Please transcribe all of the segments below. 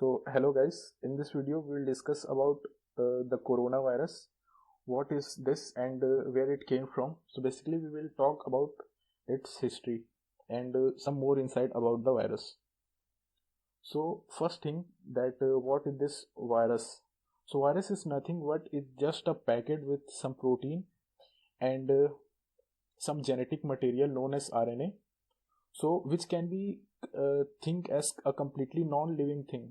So hello guys, in this video we will discuss about the coronavirus. What is this and where it came from? So basically we will talk about its history and some more insight about the virus. So first thing that what is this virus? So virus is nothing but it's just a packet with some protein and some genetic material known as RNA. So which can be think as a completely non-living thing.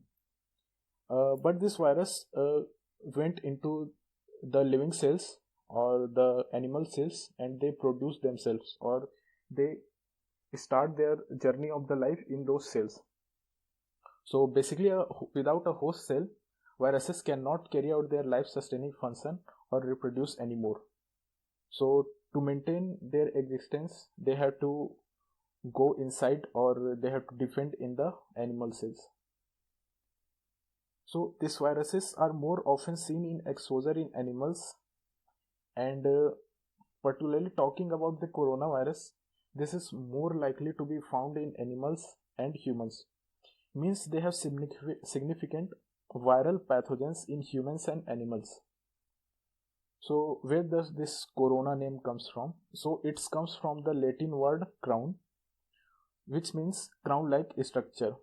But this virus went into the living cells or the animal cells and they produce themselves or they start their journey of the life in those cells. So basically, without a host cell, viruses cannot carry out their life sustaining function or reproduce anymore. So to maintain their existence, they have to go inside or they have to defend in the animal cells. So these viruses are more often seen in exposure in animals and particularly talking about the coronavirus, this is more likely to be found in animals and humans. Means they have significant viral pathogens in humans and animals. So where does this corona name comes from? So it comes from the Latin word crown, which means crown-like structure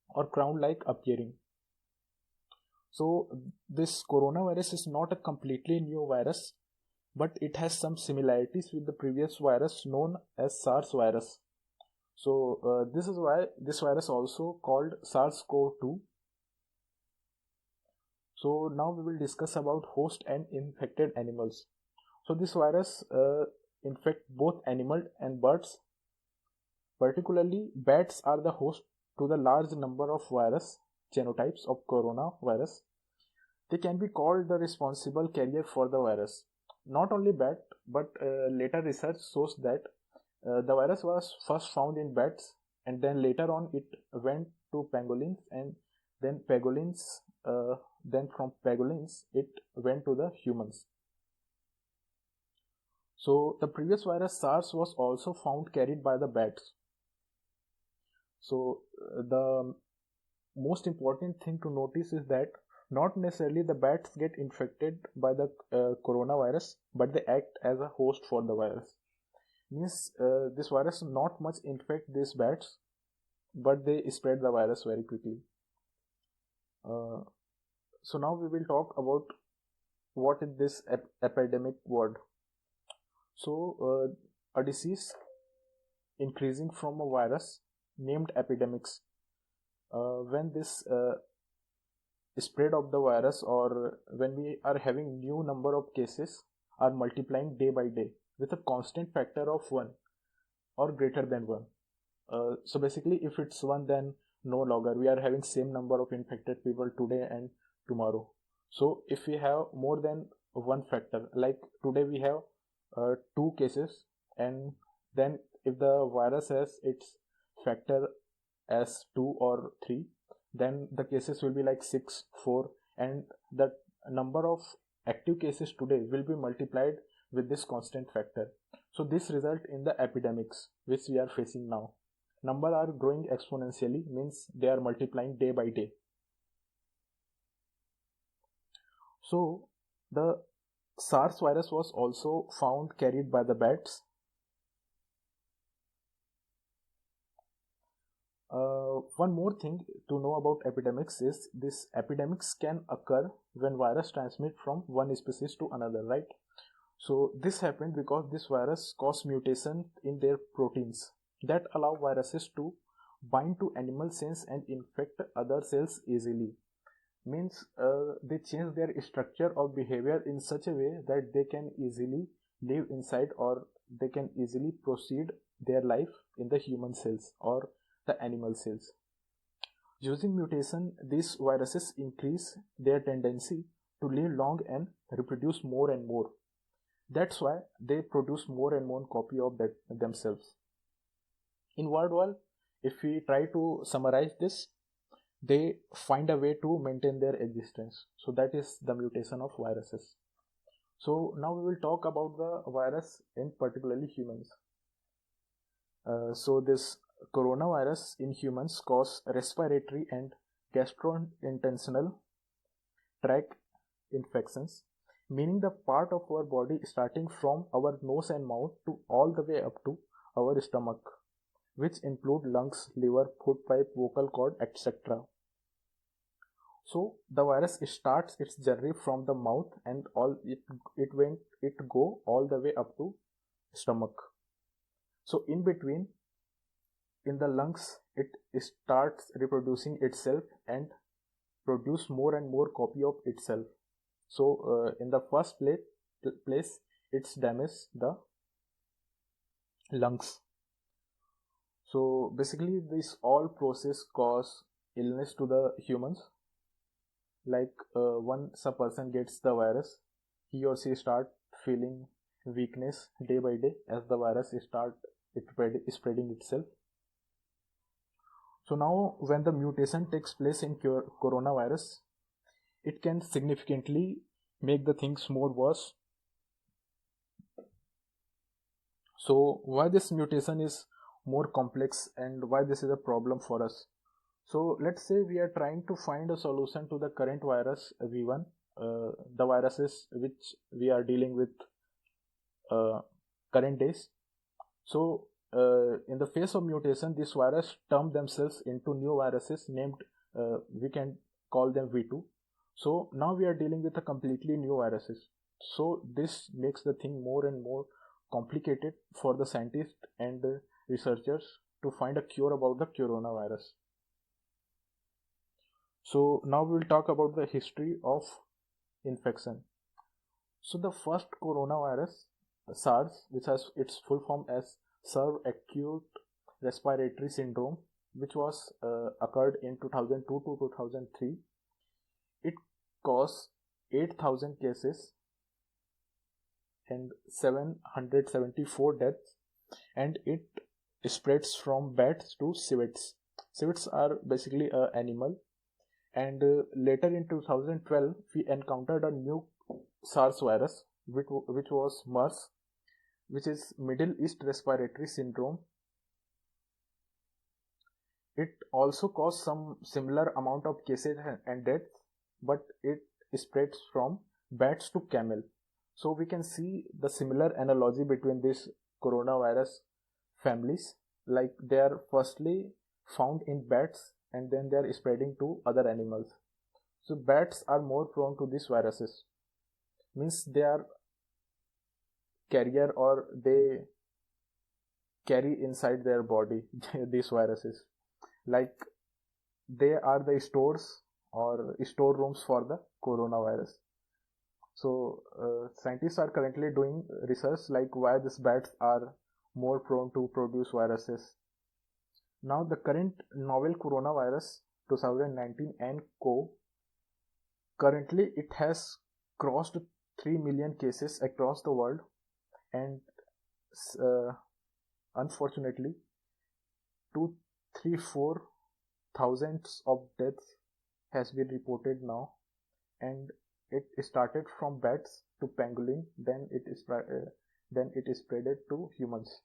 or crown-like appearing. So this coronavirus is not a completely new virus, but it has some similarities with the previous virus known as SARS virus. So this is why this virus also called SARS-CoV-2. So now we will discuss about host and infected animals. So this virus infect both animal and birds. Particularly bats are the host to the large number of virus genotypes of coronavirus. They can be called the responsible carrier for the virus. Not only bat, but later research shows that the virus was first found in bats and then later on it went to pangolins and then then from pangolins it went to the humans. So the previous virus SARS was also found carried by the bats. So the most important thing to notice is that not necessarily the bats get infected by the coronavirus, but they act as a host for the virus. Means this virus not much infect these bats, but they spread the virus very quickly. So now we will talk about what is this epidemic word. So a disease increasing from a virus named epidemics. When this spread of the virus or when we are having new number of cases are multiplying day by day with a constant factor of 1 or greater than 1. So basically if it's 1 then no longer we are having same number of infected people today and tomorrow. So if we have more than one factor, like today we have 2 cases and then if the virus has its factor as 2 or 3, then the cases will be like 6, 4 and the number of active cases today will be multiplied with this constant factor. So this result in the epidemics which we are facing now. Number are growing exponentially, means they are multiplying day by day. So the SARS virus was also found carried by the bats. One more thing to know about epidemics is this epidemics can occur when virus transmit from one species to another, right? So this happened because this virus caused mutation in their proteins that allow viruses to bind to animal cells and infect other cells easily. Means they change their structure or behavior in such a way that they can easily live inside or they can easily proceed their life in the human cells or the animal cells. Using mutation, these viruses increase their tendency to live long and reproduce more and more. That's why they produce more and more copy of themselves. In word wall, if we try to summarize this, they find a way to maintain their existence. So that is the mutation of viruses. So now we will talk about the virus in particularly humans. So this coronavirus in humans cause respiratory and gastrointestinal tract infections, meaning the part of our body starting from our nose and mouth to all the way up to our stomach, which include lungs, liver, food pipe, vocal cord, etc. So the virus starts its journey from the mouth and it go all the way up to stomach. So in between, in the lungs, it starts reproducing itself and produce more and more copy of itself. So in the first place it's damage the lungs. So basically this all process cause illness to the humans. Like once a person gets the virus, he or she start feeling weakness day by day as the virus start spreading itself. So now when the mutation takes place in coronavirus, it can significantly make the things more worse. So why this mutation is more complex and why this is a problem for us? So let's say we are trying to find a solution to the current virus V1, the viruses which we are dealing with current days. So in the face of mutation, this virus turn themselves into new viruses named, we can call them V2. So now we are dealing with a completely new viruses. So this makes the thing more and more complicated for the scientists and researchers to find a cure about the coronavirus. So now we will talk about the history of infection. So the first coronavirus, SARS, which has its full form as SARS Acute Respiratory Syndrome, which was occurred in 2002 to 2003. It caused 8,000 cases and 774 deaths, and it spreads from bats to civets. Civets are basically an animal. And later in 2012, we encountered a new SARS virus, which was MERS, which is Middle East Respiratory Syndrome. It also caused some similar amount of cases and deaths, but it spreads from bats to camel. So we can see the similar analogy between these coronavirus families, like they are firstly found in bats and then they are spreading to other animals. So bats are more prone to these viruses, means they are carrier or they carry inside their body these viruses, like they are the stores or storerooms for the coronavirus. So scientists are currently doing research like why these bats are more prone to produce viruses. Now the current novel coronavirus 2019 nCoV, currently it has crossed 3 million cases across the world, and unfortunately 234 thousands of deaths has been reported now, and it started from bats to pangolin, then it spreaded to humans.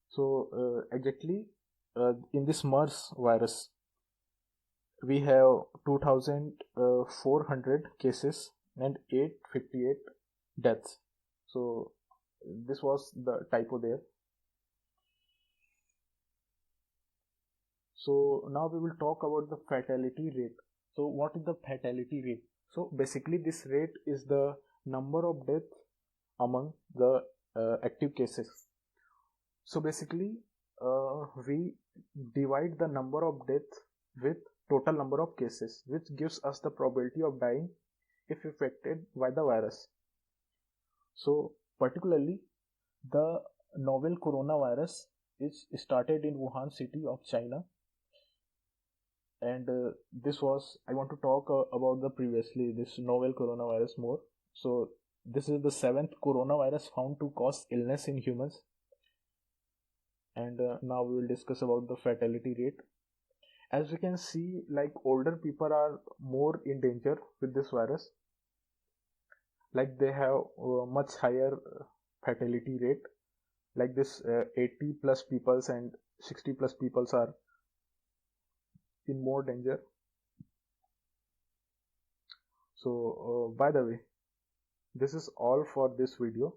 So exactly in this MERS virus, we have 2,400 cases and 858 deaths. So this was the typo there. So now we will talk about the fatality rate. So what is the fatality rate? So basically this rate is the number of deaths among the active cases. So basically we divide the number of deaths with total number of cases, which gives us the probability of dying if affected by the virus. So particularly the novel coronavirus is started in Wuhan city of China, and this was, I want to talk about the previously this novel coronavirus more. So this is the 7th coronavirus found to cause illness in humans, and now we will discuss about the fatality rate. As we can see, like older people are more in danger with this virus, like they have much higher fatality rate, like this 80 plus peoples and 60 plus people are in more danger. So by the way, this is all for this video.